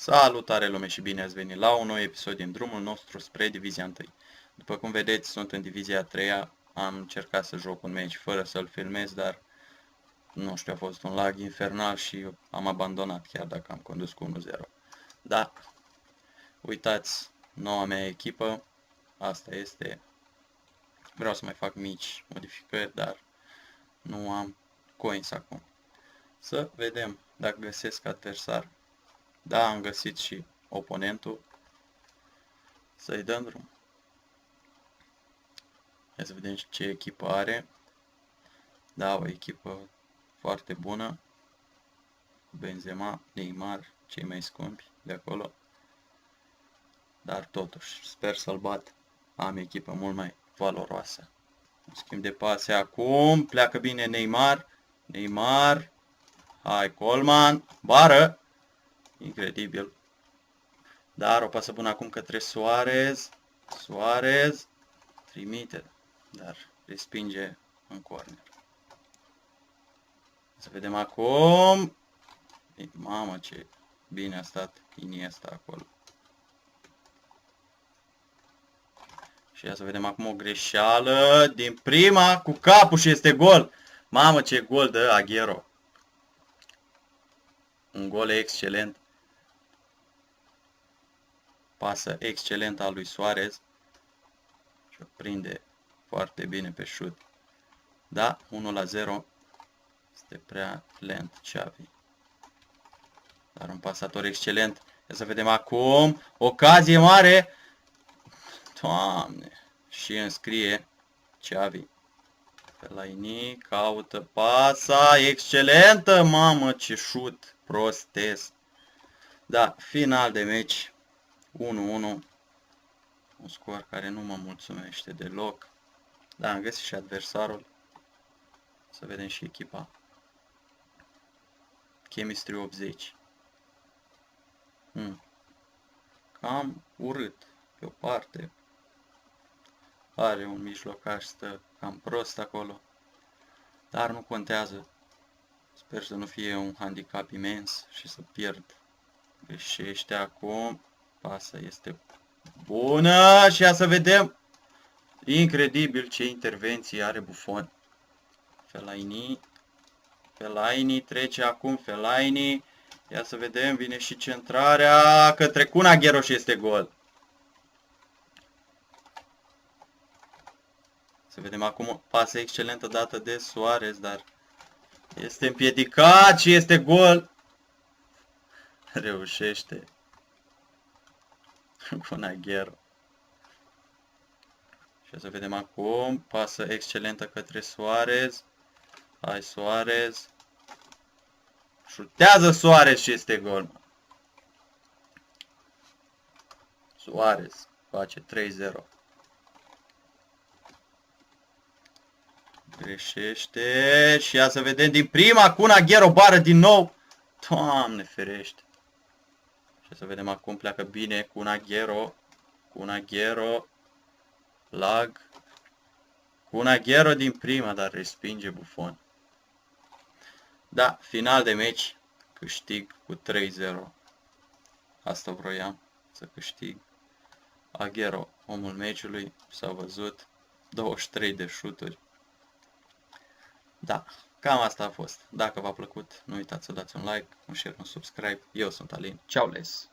Salutare lume și bine ați venit la un nou episod din drumul nostru spre Divizia 1. După cum vedeți, sunt în Divizia a 3-a, am încercat să joc un meci fără să-l filmez, dar nu știu, a fost un lag infernal și am abandonat chiar dacă am condus cu 1-0. Da, uitați, noua mea echipă, asta este, vreau să mai fac mici modificări, dar nu am coins acum. Să vedem dacă găsesc adversar. Da, am găsit și oponentul. Să-i dăm drum. Hai să vedem ce echipă are. Da, o echipă foarte bună. Benzema, Neymar, cei mai scumpi de acolo. Dar totuși, sper să-l bat. Am echipă mult mai valoroasă. În schimb de pase acum. Pleacă bine Neymar. Neymar. Hai, Coleman. Bară. Incredibil. Dar o pasă bună acum către Suarez. Suarez. Trimite. Dar respinge în corner. Să vedem acum. Mamă, ce bine a stat Iniesta acolo. Și ia să vedem acum o greșeală din prima cu capul și este gol. Mamă, ce gol dă Agüero. Un gol excelent. Pasă excelentă a lui Suarez. Și o prinde foarte bine pe șut. Da, 1-0. Este prea lent Xavi. Dar un pasator excelent. Ia să vedem acum. Ocazie mare. Doamne. Și înscrie Xavi. Fellaini caută pasa. Excelentă. Mamă, ce șut prostesc. Da, final de meci. 1-1. Un scor care nu mă mulțumește deloc. Da, am găsit și adversarul. Să vedem și echipa. Chemistry 80. Cam urât. Pe o parte. Are un mijlocaș, stă cam prost acolo. Dar nu contează. Sper să nu fie un handicap imens și să pierd. Greșește acum. Pasa este bună. Și ia să vedem. Incredibil ce intervenții are Buffon. Fellaini. Fellaini trece acum. Fellaini. Ia să vedem. Vine și centrarea către Kun Agüero și este gol. Să vedem acum o pasă excelentă dată de Suarez, dar este împiedicat și este gol. Reușește Kun Agüero. Și să vedem acum pasă excelentă către Suarez. Hai Suarez. Șutează Suarez și este gol. Suarez face 3-0. Greșește și ia să vedem din prima Kun Agüero bară din nou. Doamne ferește. Și să vedem acum pleacă bine Kun Agüero. Kun Agüero. Lag. Kun Agüero din prima, dar respinge Buffon. Da, final de meci. Câștig cu 3-0. Asta vroiam să câștig. Agüero, omul meciului, s-a văzut. 23 de șuturi. Da, cam asta a fost. Dacă v-a plăcut, nu uitați să dați un like, un share, un subscribe. Eu sunt Alin. Ceau, les!